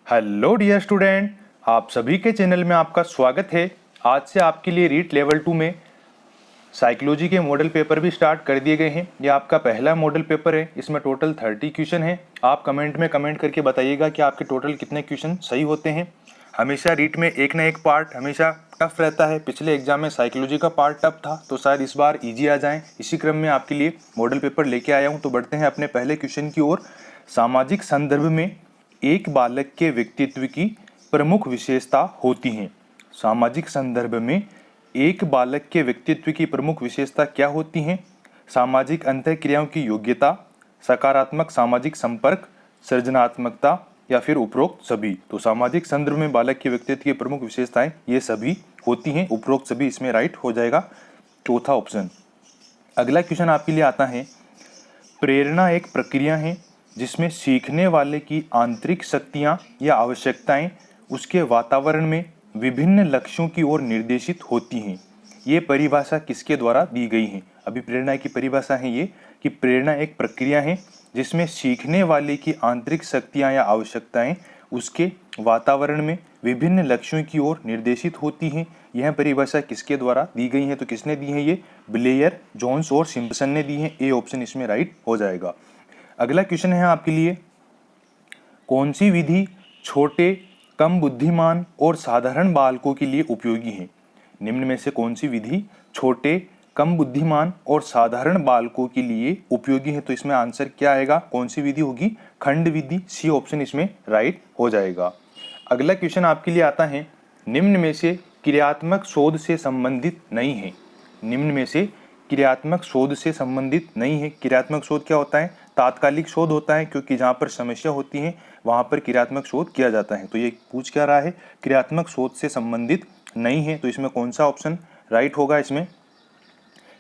Hello dear student, आप सभी के चैनल में आपका स्वागत है। आज से आपके लिए रीट लेवल 2 में साइकोलॉजी के मॉडल पेपर भी स्टार्ट कर दिए गए हैं। यह आपका पहला मॉडल पेपर है। इसमें टोटल 30 क्वेश्चन है। आप कमेंट में कमेंट करके बताइएगा कि आपके टोटल कितने क्वेश्चन सही होते हैं। हमेशा रीट में एक ना एक पार्ट हमेशा टफ रहता है। पिछले एग्जाम में साइकोलॉजी का पार्ट टफ था, तो शायद इस बार ईजी आ जाए। इसी क्रम में आपके लिए मॉडल पेपर लेके आया हूँ। तो बढ़ते हैं अपने पहले क्वेश्चन की ओर। सामाजिक संदर्भ में एक बालक के व्यक्तित्व की प्रमुख विशेषता होती हैं। सामाजिक संदर्भ में एक बालक के व्यक्तित्व की प्रमुख विशेषता क्या होती हैं? सामाजिक अंतःक्रियाओं की योग्यता, सकारात्मक सामाजिक संपर्क, सृजनात्मकता या फिर उपरोक्त सभी। तो सामाजिक संदर्भ में बालक के व्यक्तित्व की प्रमुख विशेषताएं ये सभी होती हैं। उपरोक्त सभी इसमें राइट हो जाएगा, चौथा ऑप्शन। अगला क्वेश्चन आपके लिए आता है, प्रेरणा एक प्रक्रिया है जिसमें सीखने वाले की आंतरिक शक्तियां या आवश्यकताएं उसके वातावरण में विभिन्न लक्ष्यों की ओर निर्देशित होती हैं। ये परिभाषा किसके द्वारा दी गई है? अभी प्रेरणा की परिभाषा है ये कि प्रेरणा एक प्रक्रिया है जिसमें सीखने वाले की आंतरिक शक्तियां या आवश्यकताएं उसके वातावरण में विभिन्न लक्ष्यों की ओर निर्देशित होती हैं। यह परिभाषा किसके द्वारा दी गई है? तो किसने दी है? ये ब्लेयर, जोन्स और सिम्पसन ने दी है। ए ऑप्शन इसमें राइट हो जाएगा। अगला क्वेश्चन है आपके लिए, कौन सी विधि छोटे, कम बुद्धिमान और साधारण बालकों के लिए उपयोगी है? निम्न में से कौन सी विधि छोटे, कम बुद्धिमान और साधारण बालकों के लिए उपयोगी है? तो इसमें आंसर क्या आएगा? कौन सी विधि होगी? खंड विधि। सी ऑप्शन इसमें राइट हो जाएगा। अगला क्वेश्चन आपके लिए आता है, निम्न में से क्रियात्मक शोध से संबंधित नहीं है। निम्न में से क्रियात्मक शोध से संबंधित नहीं है। क्रियात्मक शोध क्या होता है? तात्कालिक शोध होता है, क्योंकि जहाँ पर समस्या होती है वहाँ पर क्रियात्मक शोध किया जाता है। तो ये पूछ क्या रहा है? क्रियात्मक शोध से संबंधित नहीं है। तो इसमें कौन सा ऑप्शन राइट होगा? इसमें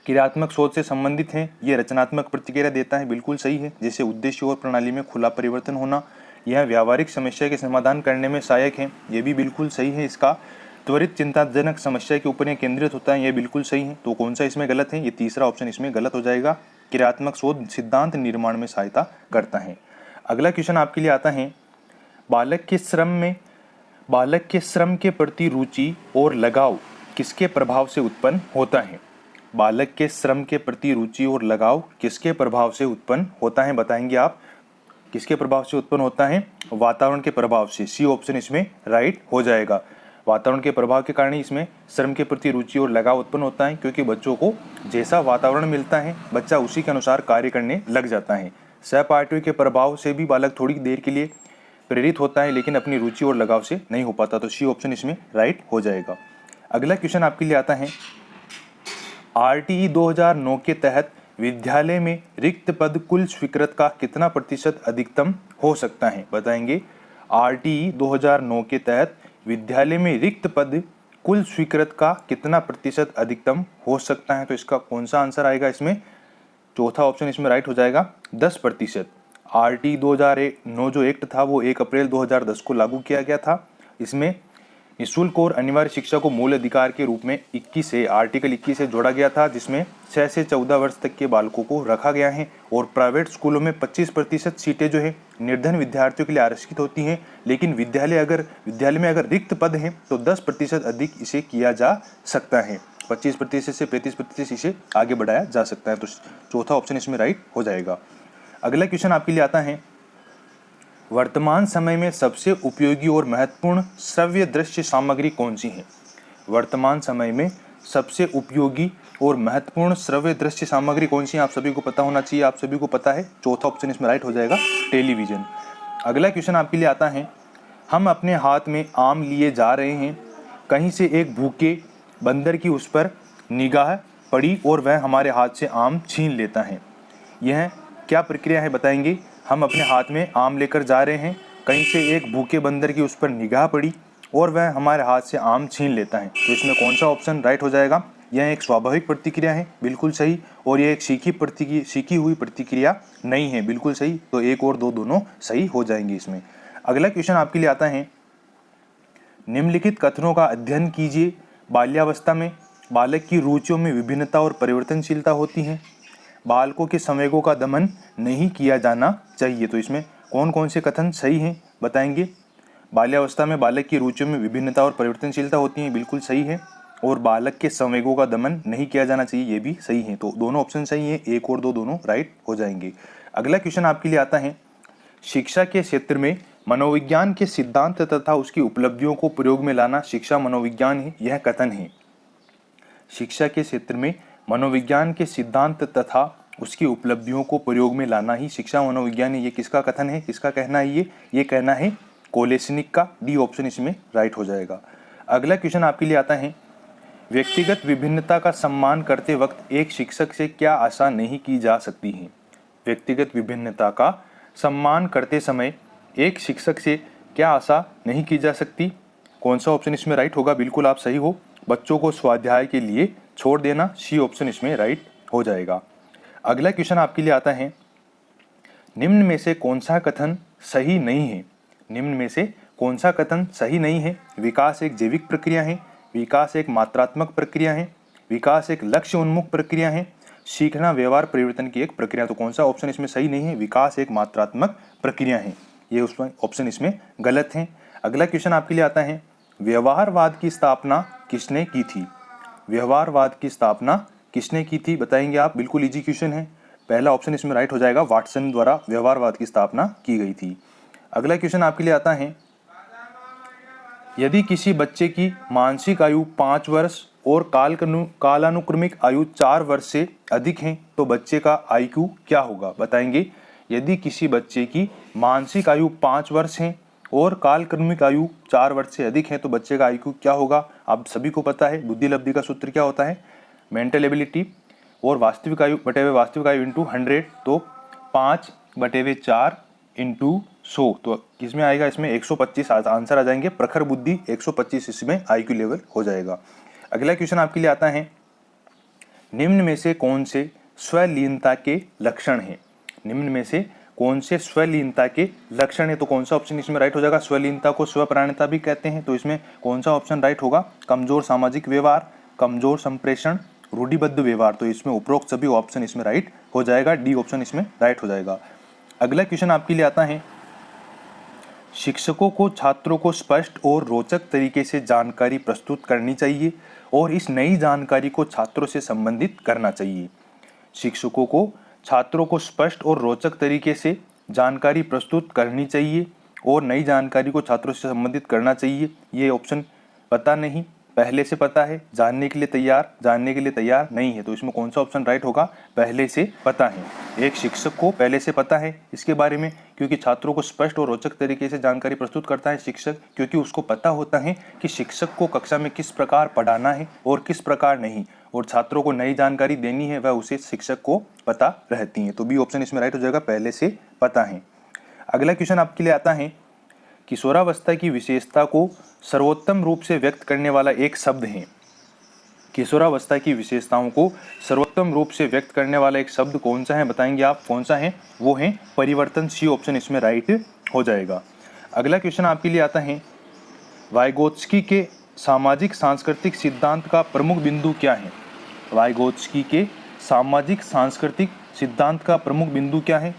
क्रियात्मक शोध से संबंधित है, ये रचनात्मक प्रतिक्रिया देता है, बिल्कुल सही है। जैसे उद्देश्य और प्रणाली में खुला परिवर्तन होना, यह व्यावहारिक समस्या के समाधान करने में सहायक है, ये भी बिल्कुल सही है। इसका त्वरित चिंताजनक समस्या के ऊपर केंद्रित होता है, यह बिल्कुल सही है। तो कौन सा इसमें गलत है? ये तीसरा ऑप्शन इसमें गलत हो जाएगा। क्रियात्मक शोध सिद्धांत निर्माण में सहायता करता है। अगला क्वेश्चन आपके लिए आता है, बालक के श्रम के प्रति रुचि और लगाव किसके प्रभाव से उत्पन्न होता है? बालक के श्रम के प्रति रुचि और लगाव किसके प्रभाव से उत्पन्न होता है? बताएंगे आप। किसके प्रभाव से उत्पन्न होता है? वातावरण के प्रभाव से। सी ऑप्शन इसमें राइट हो जाएगा। वातावरण के प्रभाव के कारण इसमें श्रम के प्रति रुचि और लगाव उत्पन्न होता है, क्योंकि बच्चों को जैसा वातावरण मिलता है बच्चा उसी के अनुसार कार्य करने लग जाता है। सहपाठियों के प्रभाव से भी बालक थोड़ी देर के लिए प्रेरित होता है, लेकिन अपनी रुचि और लगाव से नहीं हो पाता। तो सी ऑप्शन इसमें राइट हो जाएगा। अगला क्वेश्चन आपके लिए आता है, RTE 2009 के तहत विद्यालय में रिक्त पद कुल स्वीकृत का कितना प्रतिशत अधिकतम हो सकता है? बताएंगे। RTE 2009 के तहत विद्यालय में रिक्त पद कुल स्वीकृत का कितना प्रतिशत अधिकतम हो सकता है? तो इसका कौन सा आंसर आएगा? इसमें चौथा ऑप्शन इसमें राइट हो जाएगा, 10%। RTE 2009 जो एक्ट था वो 1 अप्रैल 2010 को लागू किया गया था। इसमें निःशुल्क और अनिवार्य शिक्षा को मूल अधिकार के रूप में आर्टिकल 21 से जोड़ा गया था, जिसमें 6 से 14 वर्ष तक के बालकों को रखा गया है। और प्राइवेट स्कूलों में 25% सीटें जो है निर्धन विद्यार्थियों के लिए आरक्षित होती हैं, लेकिन विद्यालय में अगर रिक्त पद हैं तो 10% अधिक इसे किया जा सकता है। 25% से 35% इसे आगे बढ़ाया जा सकता है। तो चौथा ऑप्शन इसमें राइट हो जाएगा। अगला क्वेश्चन आपके लिए आता है, वर्तमान समय में सबसे उपयोगी और महत्वपूर्ण श्रव्य दृश्य सामग्री कौन सी है? वर्तमान समय में सबसे उपयोगी और महत्वपूर्ण श्रव्य दृश्य सामग्री कौन सी है? आप सभी को पता होना चाहिए, आप सभी को पता है। चौथा ऑप्शन इसमें राइट हो जाएगा, टेलीविजन। अगला क्वेश्चन आपके लिए आता है, हम अपने हाथ में आम लिए जा रहे हैं, कहीं से एक भूखे बंदर की उस पर निगाह पड़ी और वह हमारे हाथ से आम छीन लेता है। यह क्या प्रक्रिया है? बताएंगे। हम अपने हाथ में आम लेकर जा रहे हैं, कहीं से एक भूखे बंदर की उस पर निगाह पड़ी और वह हमारे हाथ से आम छीन लेता है। तो इसमें कौन सा ऑप्शन राइट हो जाएगा? यह एक स्वाभाविक प्रतिक्रिया है, बिल्कुल सही। और यह एक सीखी हुई प्रतिक्रिया नहीं है, बिल्कुल सही। तो 1 और 2 दोनों सही हो जाएंगे इसमें। अगला क्वेश्चन आपके लिए आता है, निम्नलिखित कथनों का अध्ययन कीजिए। बाल्यावस्था में बालक की रुचियों में विभिन्नता और परिवर्तनशीलता होती है। बालकों के संवेगों का दमन नहीं किया जाना चाहिए। तो इसमें कौन कौन से कथन सही हैं? बताएंगे। बाल्यावस्था में बालक की रुचियों में विभिन्नता और परिवर्तनशीलता होती है, बिल्कुल सही है। और बालक के संवेगों का दमन नहीं किया जाना चाहिए, ये भी सही है। तो दोनों ऑप्शन सही है, 1 और 2 दोनों राइट हो जाएंगे। अगला क्वेश्चन आपके लिए आता है, शिक्षा के क्षेत्र में मनोविज्ञान के सिद्धांत तथा उसकी उपलब्धियों को प्रयोग में लाना शिक्षा मनोविज्ञान है, यह कथन है। शिक्षा के क्षेत्र में मनोविज्ञान के सिद्धांत तथा उसकी उपलब्धियों को प्रयोग में लाना ही शिक्षा मनोविज्ञान है, ये किसका कथन है, किसका कहना है? ये कहना है कोलेस्निक का। डी ऑप्शन इसमें राइट हो जाएगा। अगला क्वेश्चन आपके लिए आता है, व्यक्तिगत विभिन्नता का सम्मान करते वक्त एक शिक्षक से क्या आशा नहीं की जा सकती है? व्यक्तिगत विभिन्नता का सम्मान करते समय एक शिक्षक से क्या आशा नहीं की जा सकती? कौन सा ऑप्शन इसमें राइट होगा? बिल्कुल आप सही हो, बच्चों को स्वाध्याय के लिए छोड़ देना, सी ऑप्शन इसमें राइट हो जाएगा। अगला क्वेश्चन आपके लिए आता है, निम्न में से कौन सा कथन सही नहीं है? निम्न में से कौन सा कथन सही नहीं है? विकास एक जैविक प्रक्रिया है, विकास एक मात्रात्मक प्रक्रिया है, विकास एक लक्ष्य उन्मुख प्रक्रिया है, सीखना व्यवहार परिवर्तन की एक प्रक्रिया। तो कौन सा ऑप्शन इसमें सही नहीं है? विकास एक मात्रात्मक प्रक्रिया है, ये उसमें ऑप्शन इसमें गलत है। अगला क्वेश्चन आपके लिए आता है, व्यवहारवाद की स्थापना किसने की थी? व्यवहारवाद की स्थापना किसने की थी बताएंगे आप? बिल्कुल इजी क्वेश्चन है, पहला ऑप्शन इसमें राइट हो जाएगा, वाटसन द्वारा व्यवहारवाद की स्थापना की गई थी। अगला क्वेश्चन आपके लिए आता है, यदि किसी बच्चे की मानसिक आयु 5 वर्ष और कालानुक्रमिक आयु 4 वर्ष से अधिक है तो बच्चे का IQ क्या होगा बताएंगे? यदि किसी बच्चे की मानसिक आयु 5 वर्ष है और कालक्रमिक आयु 4 वर्ष से अधिक है तो बच्चे का IQ क्या होगा? आप सभी को पता है, बुद्धि लब्धि का सूत्र क्या होता है? मेंटल एबिलिटी और वास्तविक आयु बटे हुए वास्तविक आयु इंटू 100, तो 5/4 इंटू 100, तो किसमें आएगा? इसमें 125 आंसर आ जाएंगे। प्रखर बुद्धि 125 इसमें IQ लेवल हो जाएगा। अगला क्वेश्चन आपके लिए आता है, निम्न में से कौन से स्वलीनता के लक्षण हैं? निम्न में से कौन से स्वलीनता के लक्षण है? तो कौन सा ऑप्शन इसमें राइट हो जाएगा? स्वलीनता को स्वप्राणिता भी कहते हैं, तो इसमें कौन सा ऑप्शन राइट होगा? कमजोर सामाजिक व्यवहार, कमजोर संप्रेषण, रूढ़िबद्ध व्यवहार। तो इसमें उपरोक्त सभी ऑप्शन इसमें राइट हो जाएगा, डी ऑप्शन इसमें राइट हो जाएगा। अगला क्वेश्चन आपके लिए आता है, शिक्षकों को छात्रों को स्पष्ट और रोचक तरीके से जानकारी प्रस्तुत करनी चाहिए और इस नई जानकारी को छात्रों से संबंधित करना चाहिए। शिक्षकों को छात्रों को स्पष्ट और रोचक तरीके से जानकारी प्रस्तुत करनी चाहिए और नई जानकारी को छात्रों से संबंधित करना चाहिए। ये ऑप्शन पता नहीं, पहले से पता है, जानने के लिए तैयार नहीं है। तो इसमें कौन सा ऑप्शन राइट होगा? पहले से पता है। एक शिक्षक को पहले से पता है इसके बारे में, क्योंकि छात्रों को स्पष्ट और रोचक तरीके से जानकारी प्रस्तुत करता है शिक्षक, क्योंकि उसको पता होता है कि शिक्षक को कक्षा में किस प्रकार पढ़ाना है और किस प्रकार नहीं, और छात्रों को नई जानकारी देनी है वह उसे शिक्षक को पता रहती है। तो बी ऑप्शन इसमें राइट हो जाएगा, पहले से पता है। अगला क्वेश्चन आपके लिए आता है, किशोरावस्था की विशेषता को सर्वोत्तम रूप से व्यक्त करने वाला एक शब्द है। किशोरावस्था की विशेषताओं को सर्वोत्तम रूप से व्यक्त करने वाला एक शब्द कौन सा है बताएंगे आप? कौन सा है? वो है परिवर्तन, सी ऑप्शन इसमें राइट हो जाएगा। अगला क्वेश्चन आपके लिए आता है, वाइगोत्स्की के सामाजिक सांस्कृतिक सिद्धांत का प्रमुख बिंदु क्या है? वाइगोत्स्की के सामाजिक सांस्कृतिक सिद्धांत का प्रमुख बिंदु क्या है?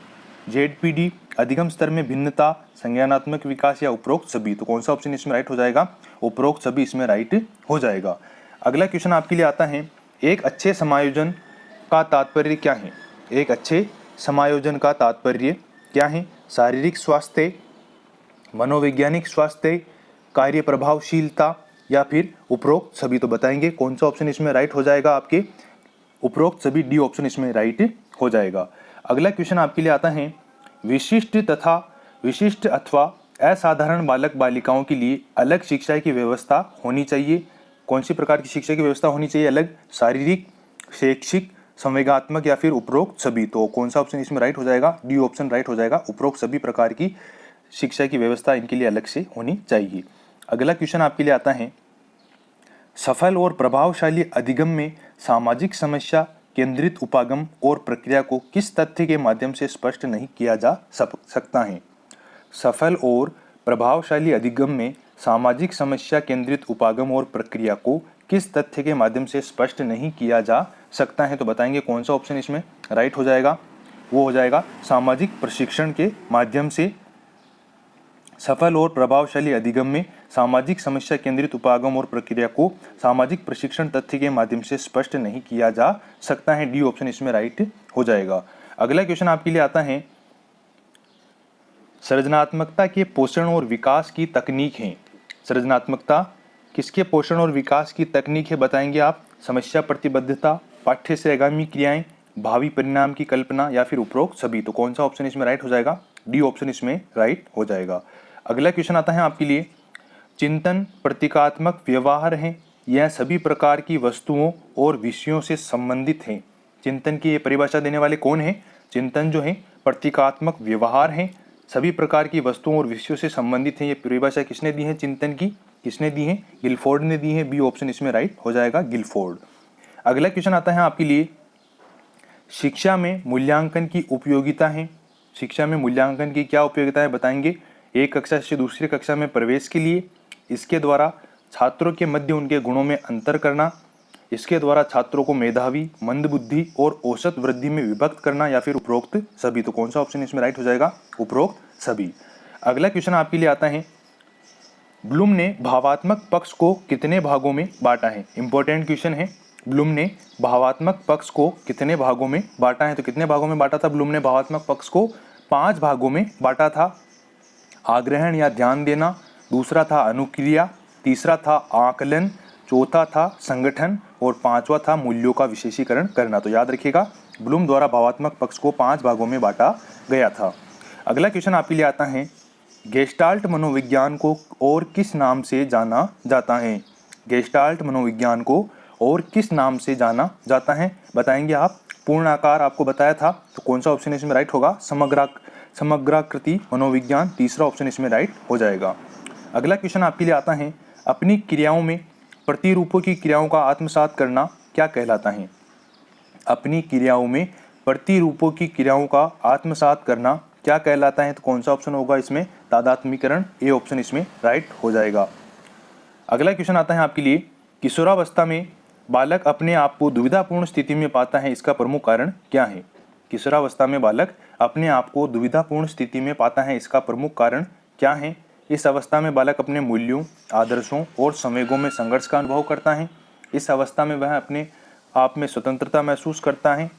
ZPD, अधिगम स्तर में भिन्नता, संज्ञानात्मक विकास या उपरोक्त सभी। तो कौन सा ऑप्शन इसमें राइट हो जाएगा? उपरोक्त सभी इसमें राइट हो जाएगा। अगला क्वेश्चन आपके लिए आता है, एक अच्छे समायोजन का तात्पर्य क्या है? एक अच्छे समायोजन का तात्पर्य क्या है? शारीरिक स्वास्थ्य, मनोवैज्ञानिक स्वास्थ्य, कार्य प्रभावशीलता या फिर उपरोक्त सभी। तो बताएंगे कौन सा ऑप्शन इसमें राइट हो जाएगा आपके? उपरोक्त सभी, डी ऑप्शन इसमें राइट हो जाएगा। अगला क्वेश्चन आपके लिए आता है, विशिष्ट अथवा असाधारण बालक बालिकाओं के लिए अलग शिक्षा की व्यवस्था होनी चाहिए। कौन सी प्रकार की शिक्षा की व्यवस्था होनी चाहिए अलग? शारीरिक, शैक्षिक, संवेगात्मक या फिर उपरोक्त सभी। तो कौन सा ऑप्शन इसमें राइट हो जाएगा? डी ऑप्शन राइट हो जाएगा, उपरोक्त सभी प्रकार की शिक्षा की व्यवस्था इनके लिए अलग से होनी चाहिए। अगला क्वेश्चन आपके लिए आता है, सफल और प्रभावशाली अधिगम में सामाजिक समस्या केंद्रित उपागम और प्रक्रिया को किस तथ्य के माध्यम से स्पष्ट नहीं किया जा सकता है? सफल और प्रभावशाली अधिगम में सामाजिक समस्या केंद्रित उपागम और प्रक्रिया को किस तथ्य के माध्यम से स्पष्ट नहीं किया जा सकता है? तो बताएंगे कौन सा ऑप्शन इसमें राइट हो जाएगा? वो हो जाएगा सामाजिक प्रशिक्षण के माध्यम से सफल और प्रभावशाली अधिगम में सामाजिक समस्या केंद्रित उपागम और प्रक्रिया को सामाजिक प्रशिक्षण तथ्य के माध्यम से स्पष्ट नहीं किया जा सकता है। डी ऑप्शन इसमें राइट हो जाएगा। अगला क्वेश्चन आपके लिए आता है, सृजनात्मकता के पोषण और विकास की तकनीक है। सृजनात्मकता किसके पोषण और विकास की तकनीक है बताएंगे आप? समस्या प्रतिबद्धता, पाठ्य से आगामी क्रियाएं, भावी परिणाम की कल्पना या फिर उपरोक्त सभी। तो कौन सा ऑप्शन इसमें राइट हो जाएगा? डी ऑप्शन इसमें राइट हो जाएगा। अगला क्वेश्चन आता है आपके लिए, चिंतन प्रतीकात्मक व्यवहार है, यह सभी प्रकार की वस्तुओं और विषयों से संबंधित है। चिंतन की ये परिभाषा देने वाले कौन है? चिंतन जो है प्रतीकात्मक व्यवहार है, सभी प्रकार की वस्तुओं और विषयों से संबंधित है। ये परिभाषा किसने दी है चिंतन की? किसने दी है? गिलफोर्ड ने दी है। बी ऑप्शन इसमें राइट हो जाएगा, गिलफोर्ड। अगला क्वेश्चन आता है आपके लिए, शिक्षा में मूल्यांकन की उपयोगिता है। शिक्षा में मूल्यांकन की क्या उपयोगिता है बताएंगे? एक कक्षा से दूसरी कक्षा में प्रवेश के लिए, इसके द्वारा छात्रों के मध्य उनके गुणों में अंतर करना, इसके द्वारा छात्रों को मेधावी, मंदबुद्धि और औसत वृद्धि में विभक्त करना या फिर उपरोक्त सभी। तो कौन सा ऑप्शन इसमें राइट हो जाएगा? उपरोक्त सभी। अगला क्वेश्चन आपके लिए आता है, ब्लूम ने भावात्मक पक्ष को कितने भागों में बांटा है? इंपॉर्टेंट क्वेश्चन है। ब्लूम ने भावात्मक पक्ष को कितने भागों में बांटा है? तो कितने भागों में बांटा था ब्लूम ने भावात्मक पक्ष को? 5 भागों में बांटा था। आग्रहण या ध्यान देना, दूसरा था अनुक्रिया, तीसरा था आकलन, चौथा था संगठन और 5वां था मूल्यों का विशेषीकरण करना। तो याद रखिएगा, ब्लूम द्वारा भावात्मक पक्ष को 5 भागों में बांटा गया था। अगला क्वेश्चन आपके लिए आता है, गेस्टाल्ट मनोविज्ञान को और किस नाम से जाना जाता है? गेस्टाल्ट मनोविज्ञान को और किस नाम से जाना जाता है बताएंगे आप? पूर्ण आकार आपको बताया था, तो कौन सा ऑप्शन इसमें राइट होगा? समग्राकृति मनोविज्ञान, तीसरा ऑप्शन इसमें राइट हो जाएगा। अगला क्वेश्चन आपके लिए आता है, अपनी क्रियाओं में प्रतिरूपों की क्रियाओं का आत्मसात करना क्या कहलाता है? अपनी क्रियाओं में प्रतिरूपों की क्रियाओं का आत्मसात करना क्या कहलाता है? तो कौन सा ऑप्शन होगा इसमें? तादात्म्यकरण। ए ऑप्शन इसमें राइट हो जाएगा। अगला क्वेश्चन आता है आपके लिए, किशोरावस्था में बालक अपने आप को दुविधापूर्ण स्थिति में पाता है, इसका प्रमुख कारण क्या है? किशोरावस्था में बालक अपने आप को दुविधापूर्ण स्थिति में पाता है, इसका प्रमुख कारण क्या है? इस अवस्था में बालक अपने मूल्यों, आदर्शों और संवेगों में संघर्ष का अनुभव करता है। इस अवस्था में वह अपने आप में स्वतंत्रता महसूस करता है।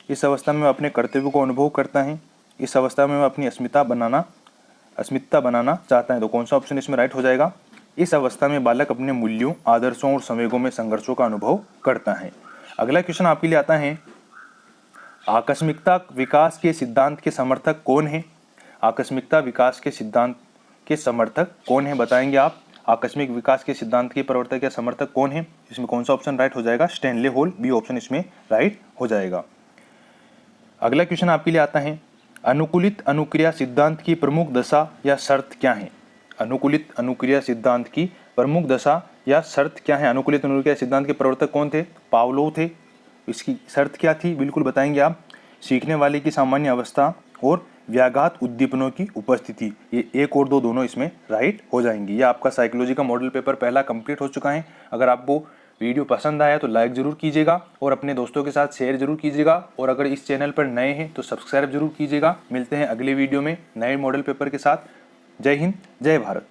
इस अवस्था में वह अपने कर्तव्य को अनुभव करता है। इस अवस्था में वह अपनी अस्मिता बनाना चाहता है। तो कौन सा ऑप्शन इसमें राइट हो जाएगा? इस अवस्था में बालक अपने मूल्यों, आदर्शों और संवेगों में संघर्षों का अनुभव करता है। अगला क्वेश्चन आपके लिए आता है, आकस्मिकता विकास के सिद्धांत के समर्थक कौन है? आकस्मिकता विकास के सिद्धांत के समर्थक कौन है बताएंगे आप? आकस्मिक विकास के सिद्धांत के प्रवर्तक या समर्थक कौन है? इसमें कौन सा ऑप्शन राइट हो जाएगा? Stanley hall. बी ऑप्शन इसमें राइट हो जाएगा। अगला क्वेश्चन आपके लिए आता है, अनुकूलित अनुक्रिया सिद्धांत की प्रमुख दशा या शर्त क्या है? अनुकूलित अनुक्रिया सिद्धांत की प्रमुख दशा या शर्त क्या है? अनुकूलित अनुक्रिया सिद्धांत के प्रवर्तक कौन थे? पावलोव थे। इसकी शर्त क्या थी? बिल्कुल बताएंगे आप। सीखने वाले की सामान्य अवस्था और व्याघात उद्दीपनों की उपस्थिति। ये 1 और 2 दोनों इसमें राइट हो जाएंगी। ये आपका साइकोलॉजी का मॉडल पेपर पहला कंप्लीट हो चुका है। अगर आपको वीडियो पसंद आया तो लाइक जरूर कीजिएगा और अपने दोस्तों के साथ शेयर जरूर कीजिएगा, और अगर इस चैनल पर नए हैं तो सब्सक्राइब जरूर कीजिएगा। मिलते हैं अगले वीडियो में नए मॉडल पेपर के साथ। जय हिंद, जय भारत।